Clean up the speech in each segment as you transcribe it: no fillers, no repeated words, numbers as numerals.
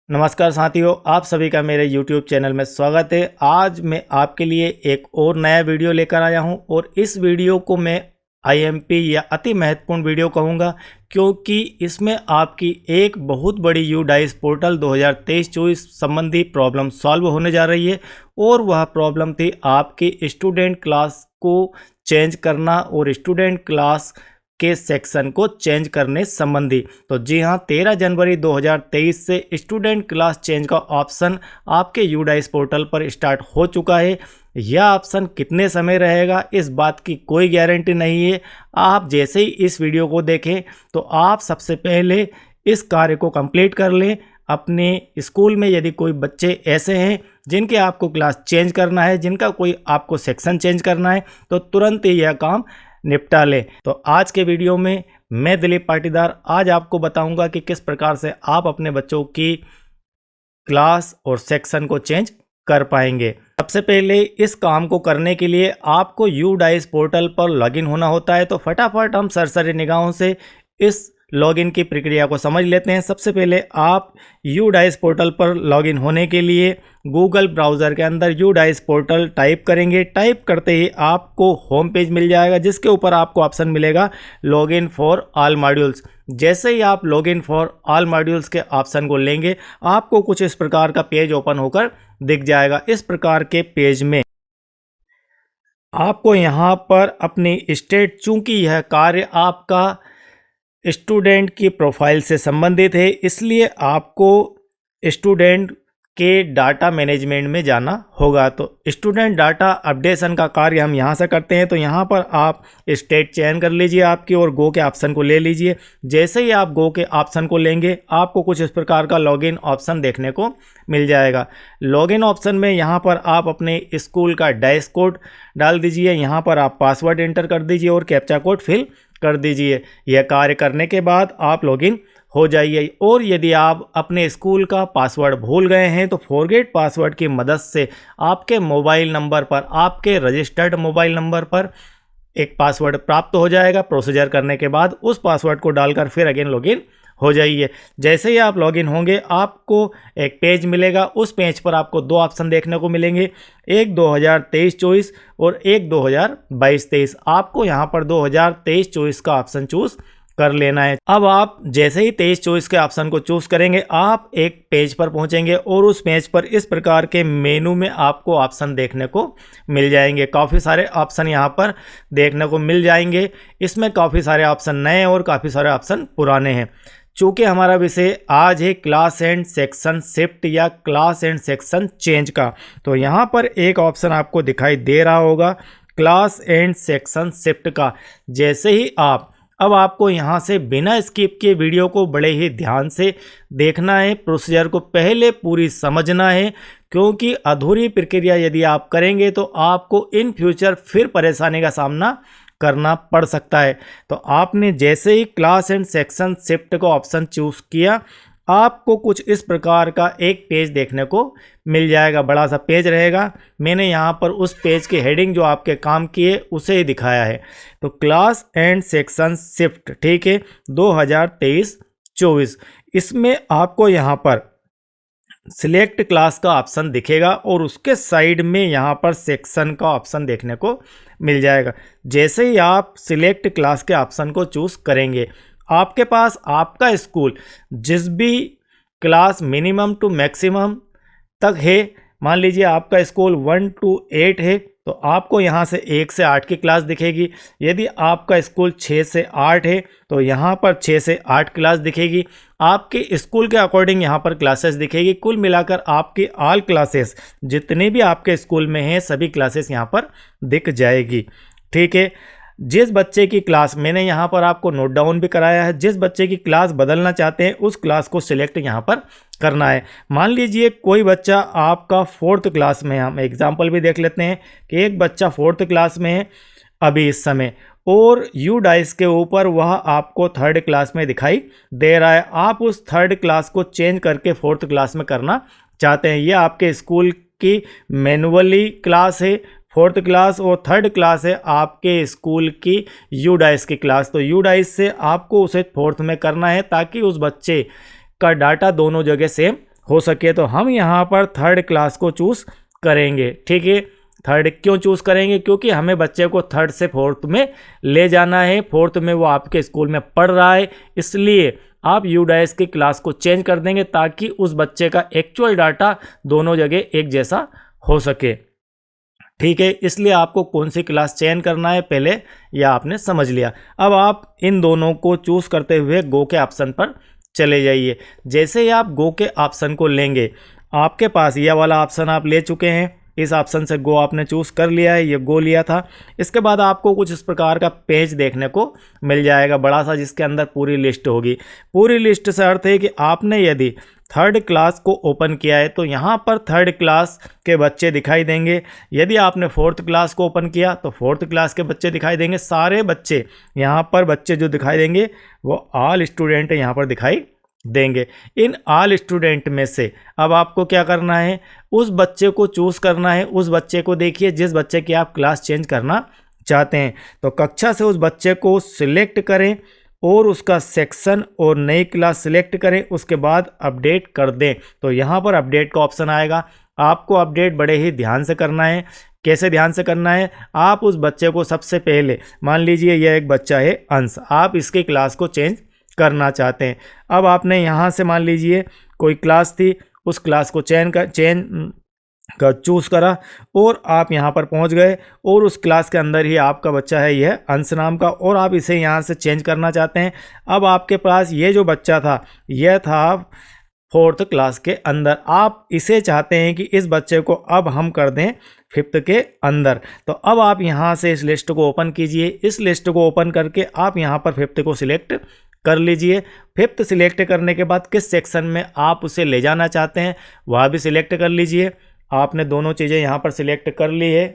नमस्कार साथियों, आप सभी का मेरे YouTube चैनल में स्वागत है। आज मैं आपके लिए एक और नया वीडियो लेकर आया हूं और इस वीडियो को मैं IMP या अति महत्वपूर्ण वीडियो कहूंगा, क्योंकि इसमें आपकी एक बहुत बड़ी UDICE पोर्टल 2023-24 संबंधी प्रॉब्लम सॉल्व होने जा रही है। और वह प्रॉब्लम थी आपकी स्टूडेंट क्लास को चेंज करना और स्टूडेंट क्लास के सेक्शन को चेंज करने संबंधी। तो जी हाँ, 13 जनवरी 2023 से स्टूडेंट क्लास चेंज का ऑप्शन आपके UDICE पोर्टल पर स्टार्ट हो चुका है। यह ऑप्शन कितने समय रहेगा इस बात की कोई गारंटी नहीं है। आप जैसे ही इस वीडियो को देखें तो आप सबसे पहले इस कार्य को कंप्लीट कर लें। अपने स्कूल में यदि कोई बच्चे ऐसे हैं जिनके आपको क्लास चेंज करना है, जिनका कोई आपको सेक्शन चेंज करना है, तो तुरंत ही यह काम निपटा लें। तो आज के वीडियो में मैं दिलीप पाटीदार आज आपको बताऊंगा कि किस प्रकार से आप अपने बच्चों की क्लास और सेक्शन को चेंज कर पाएंगे। सबसे पहले इस काम को करने के लिए आपको UDICE पोर्टल पर लॉगिन होना होता है। तो फटाफट हम सरसरी निगाहों से इस लॉगिन की प्रक्रिया को समझ लेते हैं। सबसे पहले आप UDICE पोर्टल पर लॉगिन होने के लिए गूगल ब्राउज़र के अंदर UDICE पोर्टल टाइप करेंगे। टाइप करते ही आपको होम पेज मिल जाएगा, जिसके ऊपर आपको ऑप्शन मिलेगा लॉगिन फॉर ऑल मॉड्यूल्स। जैसे ही आप लॉगिन फॉर ऑल मॉड्यूल्स के ऑप्शन को लेंगे, आपको कुछ इस प्रकार का पेज ओपन होकर दिख जाएगा। इस प्रकार के पेज में आपको यहाँ पर अपनी स्टेट, चूंकि यह कार्य आपका स्टूडेंट की प्रोफाइल से संबंधित है, इसलिए आपको स्टूडेंट के डाटा मैनेजमेंट में जाना होगा। तो स्टूडेंट डाटा अपडेशन का कार्य हम यहाँ से करते हैं। तो यहाँ पर आप स्टेट चयन कर लीजिए आपकी और गो के ऑप्शन को ले लीजिए। जैसे ही आप गो के ऑप्शन को लेंगे, आपको कुछ इस प्रकार का लॉगिन ऑप्शन देखने को मिल जाएगा। लॉगिन ऑप्शन में यहाँ पर आप अपने स्कूल का डैश कोड डाल दीजिए। यहाँ पर आप पासवर्ड एंटर कर दीजिए और कैप्चा कोड फिल कर दीजिए। यह कार्य करने के बाद आप लॉगिन हो जाइए। और यदि आप अपने स्कूल का पासवर्ड भूल गए हैं तो फॉरगेट पासवर्ड की मदद से आपके मोबाइल नंबर पर, आपके रजिस्टर्ड मोबाइल नंबर पर एक पासवर्ड प्राप्त हो जाएगा। प्रोसीजर करने के बाद उस पासवर्ड को डालकर फिर अगेन लॉगिन हो जाइए। जैसे ही आप लॉगिन होंगे, आपको एक पेज मिलेगा। उस पेज पर आपको दो ऑप्शन देखने को मिलेंगे, एक 2023-24 और एक 2022-23। आपको यहाँ पर 2023-24 का ऑप्शन चूज कर लेना है। अब आप जैसे ही 23-24 के ऑप्शन को चूज करेंगे, आप एक पेज पर पहुंचेंगे और उस पेज पर इस प्रकार के मेनू में आपको ऑप्शन देखने को मिल जाएंगे। काफ़ी सारे ऑप्शन यहाँ पर देखने को मिल जाएंगे। इसमें काफ़ी सारे ऑप्शन नए और काफ़ी सारे ऑप्शन पुराने हैं। चूँकि हमारा विषय आज है क्लास एंड सेक्शन शिफ्ट या क्लास एंड सेक्शन चेंज का, तो यहाँ पर एक ऑप्शन आपको दिखाई दे रहा होगा क्लास एंड सेक्शन शिफ्ट का। जैसे ही अब आपको यहाँ से बिना स्किप के वीडियो को बड़े ही ध्यान से देखना है, प्रोसीजर को पहले पूरी समझना है, क्योंकि अधूरी प्रक्रिया यदि आप करेंगे तो आपको इन फ्यूचर फिर परेशानी का सामना करना पड़ सकता है। तो आपने जैसे ही क्लास एंड सेक्शन शिफ्ट का ऑप्शन चूज किया, आपको कुछ इस प्रकार का एक पेज देखने को मिल जाएगा। बड़ा सा पेज रहेगा। मैंने यहाँ पर उस पेज की हेडिंग जो आपके काम की है उसे ही दिखाया है। तो क्लास एंड सेक्शन शिफ्ट, ठीक है, 2023-24। इसमें आपको यहाँ पर सिलेक्ट क्लास का ऑप्शन दिखेगा और उसके साइड में यहाँ पर सेक्शन का ऑप्शन देखने को मिल जाएगा। जैसे ही आप सिलेक्ट क्लास के ऑप्शन को चूज करेंगे, आपके पास आपका स्कूल जिस भी क्लास मिनिमम टू मैक्सिमम तक है, मान लीजिए आपका स्कूल 1 to 8 है, तो आपको यहाँ से 1 से 8 की क्लास दिखेगी। यदि आपका स्कूल 6 से 8 है तो यहाँ पर 6 से 8 क्लास दिखेगी। आपके स्कूल के अकॉर्डिंग यहाँ पर क्लासेस दिखेगी। कुल मिलाकर आपकी ऑल क्लासेस जितने भी आपके स्कूल में हैं सभी क्लासेस यहाँ पर दिख जाएगी, ठीक है। जिस बच्चे की क्लास, मैंने यहाँ पर आपको नोट डाउन भी कराया है, जिस बच्चे की क्लास बदलना चाहते हैं उस क्लास को सिलेक्ट यहाँ पर करना है। मान लीजिए कोई बच्चा आपका 4th क्लास में, हम एग्जाम्पल भी देख लेते हैं कि एक बच्चा 4th क्लास में है अभी इस समय, और UDICE के ऊपर वह आपको 3rd क्लास में दिखाई दे रहा है। आप उस 3rd क्लास को चेंज करके 4th क्लास में करना चाहते हैं। यह आपके स्कूल की मैनुअली क्लास है 4th क्लास, और 3rd क्लास है आपके स्कूल की UDICE की क्लास। तो UDICE से आपको उसे 4th में करना है ताकि उस बच्चे का डाटा दोनों जगह सेम हो सके तो हम यहाँ पर थर्ड क्लास को चूज़ करेंगे। ठीक है, थर्ड क्यों चूज़ करेंगे? क्योंकि हमें बच्चे को थर्ड से फोर्थ में ले जाना है, फोर्थ में वो आपके स्कूल में पढ़ रहा है, इसलिए आप UDAS की क्लास को चेंज कर देंगे ताकि उस बच्चे का एक्चुअल डाटा दोनों जगह एक जैसा हो सके। ठीक है, इसलिए आपको कौन सी क्लास चयन करना है पहले यह आपने समझ लिया। अब आप इन दोनों को चूज़ करते हुए गो के ऑप्शन पर चले जाइए। जैसे ही आप गो के ऑप्शन को लेंगे, आपके पास यह वाला ऑप्शन आप ले चुके हैं, इस ऑप्शन से गो आपने चूज़ कर लिया है, ये गो लिया था। इसके बाद आपको कुछ इस प्रकार का पेज देखने को मिल जाएगा बड़ा सा, जिसके अंदर पूरी लिस्ट होगी। पूरी लिस्ट से अर्थ है कि आपने यदि थर्ड क्लास को ओपन किया है तो यहाँ पर थर्ड क्लास के बच्चे दिखाई देंगे। यदि आपने फोर्थ क्लास को ओपन किया तो फोर्थ क्लास के बच्चे दिखाई देंगे। सारे बच्चे यहाँ पर बच्चे जो दिखाई देंगे वो ऑल स्टूडेंट यहाँ पर दिखाई देंगे। इन ऑल स्टूडेंट में से अब आपको क्या करना है, उस बच्चे को चूज़ करना है। उस बच्चे को देखिए जिस बच्चे की आप क्लास चेंज करना चाहते हैं, तो कक्षा से उस बच्चे को सिलेक्ट करें और उसका सेक्शन और नई क्लास सिलेक्ट करें, उसके बाद अपडेट कर दें। तो यहाँ पर अपडेट का ऑप्शन आएगा। आपको अपडेट बड़े ही ध्यान से करना है। कैसे ध्यान से करना है? आप उस बच्चे को सबसे पहले, मान लीजिए यह एक बच्चा है अंश, आप इसकी क्लास को चेंज करना चाहते हैं। अब आपने यहाँ से मान लीजिए कोई क्लास थी, उस क्लास को चेंज का चूज़ करा और आप यहाँ पर पहुँच गए और उस क्लास के अंदर ही आपका बच्चा है यह अंश नाम का, और आप इसे यहाँ से चेंज करना चाहते हैं। अब आपके पास ये जो बच्चा था यह था फोर्थ क्लास के अंदर, आप इसे चाहते हैं कि इस बच्चे को अब हम कर दें फिफ्थ के अंदर। तो अब आप यहाँ से इस लिस्ट को ओपन कीजिए। इस लिस्ट को ओपन करके आप यहाँ पर फिफ्थ को सिलेक्ट कर लीजिए। फिफ्थ सिलेक्ट करने के बाद किस सेक्शन में आप उसे ले जाना चाहते हैं वह भी सिलेक्ट कर लीजिए। आपने दोनों चीज़ें यहाँ पर सिलेक्ट कर ली है।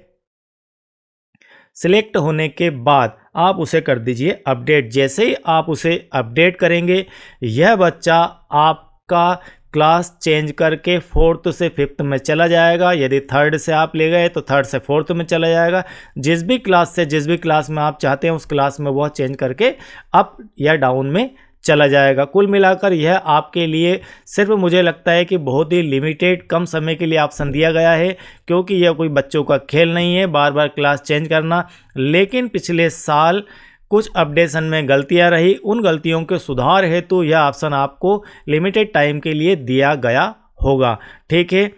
सिलेक्ट होने के बाद आप उसे कर दीजिए अपडेट। जैसे ही आप उसे अपडेट करेंगे, यह बच्चा आपका क्लास चेंज करके फोर्थ से फिफ्थ में चला जाएगा। यदि थर्ड से आप ले गए तो थर्ड से फोर्थ में चला जाएगा। जिस भी क्लास से जिस भी क्लास में आप चाहते हैं उस क्लास में वह चेंज करके अप या डाउन में चला जाएगा। कुल मिलाकर यह आपके लिए सिर्फ मुझे लगता है कि बहुत ही लिमिटेड कम समय के लिए ऑप्शन दिया गया है, क्योंकि यह कोई बच्चों का खेल नहीं है बार बार क्लास चेंज करना। लेकिन पिछले साल कुछ अपडेशन में गलतियां रही, उन गलतियों के सुधार हेतु यह ऑप्शन आपको लिमिटेड टाइम के लिए दिया गया होगा। ठीक है,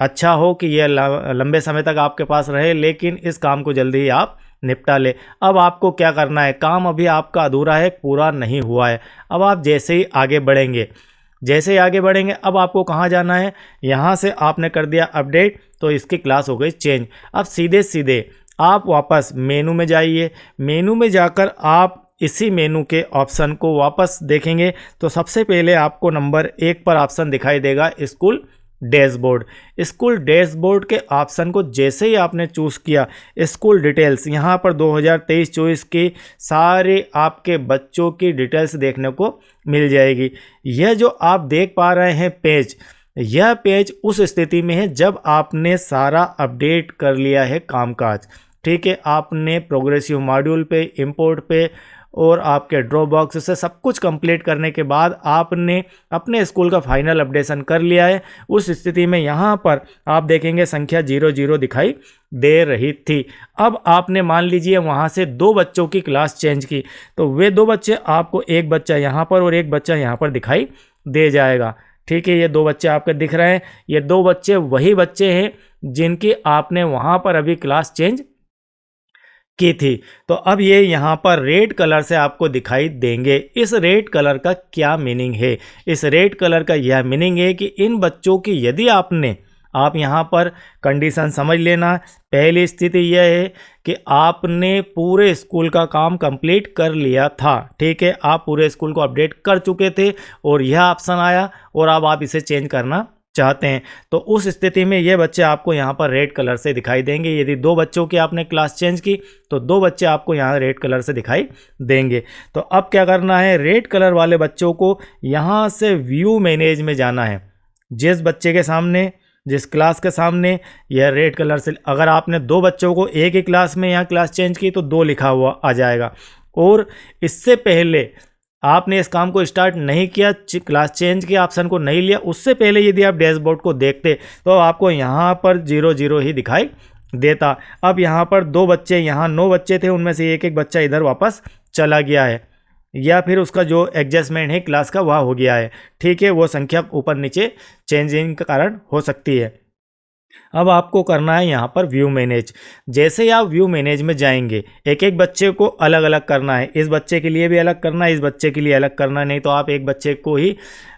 अच्छा हो कि यह लंबे समय तक आपके पास रहे, लेकिन इस काम को जल्दी ही आप निपटा ले। अब आपको क्या करना है, काम अभी आपका अधूरा है, पूरा नहीं हुआ है। अब आप जैसे ही आगे बढ़ेंगे अब आपको कहाँ जाना है, यहाँ से आपने कर दिया अपडेट तो इसकी क्लास हो गई चेंज। अब सीधे सीधे आप वापस मेनू में जाइए। मेनू में जाकर आप इसी मेनू के ऑप्शन को वापस देखेंगे तो सबसे पहले आपको नंबर 1 पर ऑप्शन दिखाई देगा स्कूल डैशबोर्ड। स्कूल डैशबोर्ड के ऑप्शन को जैसे ही आपने चूज़ किया, स्कूल डिटेल्स, यहाँ पर 2023-24 के सारे आपके बच्चों की डिटेल्स देखने को मिल जाएगी। यह जो आप देख पा रहे हैं पेज, यह पेज उस स्थिति में है जब आपने सारा अपडेट कर लिया है कामकाज। ठीक है, आपने प्रोग्रेसिव मॉड्यूल पे, इंपोर्ट पे और आपके ड्रॉप बॉक्स से सब कुछ कंप्लीट करने के बाद आपने अपने स्कूल का फाइनल अपडेशन कर लिया है। उस स्थिति में यहाँ पर आप देखेंगे संख्या 00 दिखाई दे रही थी। अब आपने मान लीजिए वहाँ से 2 बच्चों की क्लास चेंज की, तो वे 2 बच्चे आपको, एक बच्चा यहाँ पर और एक बच्चा यहाँ पर दिखाई दे जाएगा। ठीक है, ये 2 बच्चे आपके दिख रहे हैं। ये 2 बच्चे वही बच्चे हैं जिनकी आपने वहाँ पर अभी क्लास चेंज की थी। तो अब ये यहाँ पर रेड कलर से आपको दिखाई देंगे। इस रेड कलर का क्या मीनिंग है? इस रेड कलर का यह मीनिंग है कि इन बच्चों की यदि आप यहाँ पर कंडीशन समझ लेना। पहली स्थिति यह है कि आपने पूरे स्कूल का काम कंप्लीट कर लिया था। ठीक है, आप पूरे स्कूल को अपडेट कर चुके थे और यह ऑप्शन आया और अब आप इसे चेंज करना चाहते हैं, तो उस स्थिति में ये बच्चे आपको यहाँ पर रेड कलर से दिखाई देंगे। यदि 2 बच्चों की आपने क्लास चेंज की तो 2 बच्चे आपको यहाँ रेड कलर से दिखाई देंगे। तो अब क्या करना है, रेड कलर वाले बच्चों को यहाँ से व्यू मैनेज में जाना है। जिस बच्चे के सामने, जिस क्लास के सामने यह रेड कलर से, अगर आपने 2 बच्चों को एक ही क्लास में यहाँ क्लास चेंज की तो 2 लिखा हुआ आ जाएगा। और इससे पहले आपने इस काम को स्टार्ट नहीं किया, क्लास चेंज के ऑप्शन को नहीं लिया, उससे पहले यदि आप डैशबोर्ड को देखते तो आपको यहाँ पर 0 ही दिखाई देता। अब यहाँ पर 2 बच्चे, यहाँ 9 बच्चे थे, उनमें से एक बच्चा इधर वापस चला गया है, या फिर उसका जो एडजस्टमेंट है क्लास का वह हो गया है। ठीक है, वो संख्या ऊपर नीचे चेंजिंग के कारण हो सकती है। अब आपको करना है यहाँ पर व्यू मैनेज। जैसे ही आप व्यू मैनेज में जाएंगे, एक एक बच्चे को अलग अलग करना है। इस बच्चे के लिए भी अलग करना है, इस बच्चे के लिए अलग करना है, नहीं तो आप एक बच्चे को ही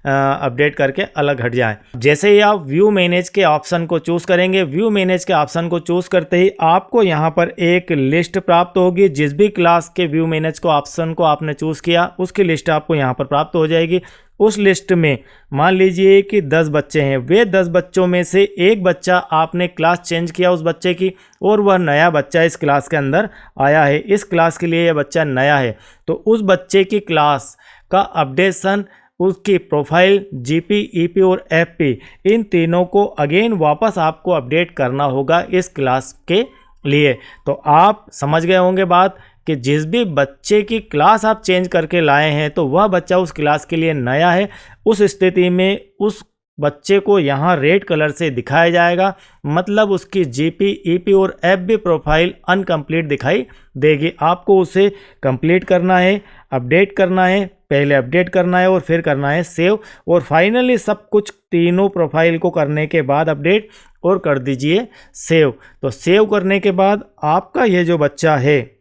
अपडेट करके अलग हट जाएं। जैसे ही आप व्यू मैनेज के ऑप्शन को चूज़ करेंगे, व्यू मैनेज के ऑप्शन को चूज़ करते ही आपको यहाँ पर एक लिस्ट प्राप्त होगी। जिस भी क्लास के व्यू मैनेज को ऑप्शन को आपने चूज़ किया, उसकी लिस्ट आपको यहाँ पर प्राप्त हो जाएगी। उस लिस्ट में मान लीजिए कि 10 बच्चे हैं, वे 10 बच्चों में से एक बच्चा आपने क्लास चेंज किया उस बच्चे की, और वह नया बच्चा इस क्लास के अंदर आया है, इस क्लास के लिए यह बच्चा नया है, तो उस बच्चे की क्लास का अपडेशन, उसकी प्रोफाइल, जीपी, ईपी और एफपी, इन तीनों को अगेन वापस आपको अपडेट करना होगा इस क्लास के लिए। तो आप समझ गए होंगे बात कि जिस भी बच्चे की क्लास आप चेंज करके लाए हैं तो वह बच्चा उस क्लास के लिए नया है। उस स्थिति में उस बच्चे को यहाँ रेड कलर से दिखाया जाएगा, मतलब उसकी जीपी, ईपी और एफबी प्रोफाइल अनकम्प्लीट दिखाई देगी। आपको उसे कंप्लीट करना है, अपडेट करना है, पहले अपडेट करना है और फिर करना है सेव, और फाइनली सब कुछ तीनों प्रोफाइल को करने के बाद अपडेट और कर दीजिए सेव। तो सेव करने के बाद आपका ये जो बच्चा है,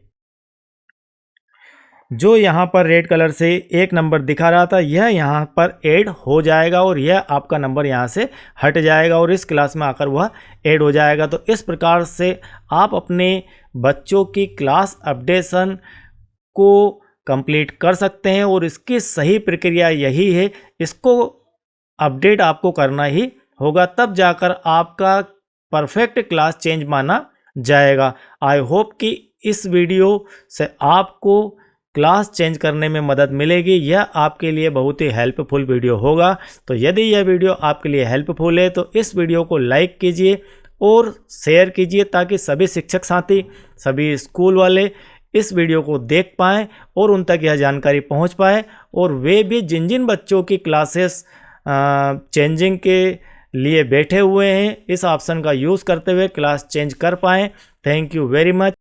जो यहाँ पर रेड कलर से 1 नंबर दिखा रहा था, यह यहाँ पर ऐड हो जाएगा और यह आपका नंबर यहाँ से हट जाएगा और इस क्लास में आकर वह ऐड हो जाएगा। तो इस प्रकार से आप अपने बच्चों की क्लास अपडेशन को कंप्लीट कर सकते हैं, और इसकी सही प्रक्रिया यही है, इसको अपडेट आपको करना ही होगा, तब जाकर आपका परफेक्ट क्लास चेंज माना जाएगा। आई होप कि इस वीडियो से आपको क्लास चेंज करने में मदद मिलेगी। यह आपके लिए बहुत ही हेल्पफुल वीडियो होगा। तो यदि यह वीडियो आपके लिए हेल्पफुल है तो इस वीडियो को लाइक कीजिए और शेयर कीजिए, ताकि सभी शिक्षक साथी, सभी स्कूल वाले इस वीडियो को देख पाएँ और उन तक यह जानकारी पहुंच पाए, और वे भी जिन जिन बच्चों की क्लासेस चेंजिंग के लिए बैठे हुए हैं, इस ऑप्शन का यूज़ करते हुए क्लास चेंज कर पाएँ। Thank you very much.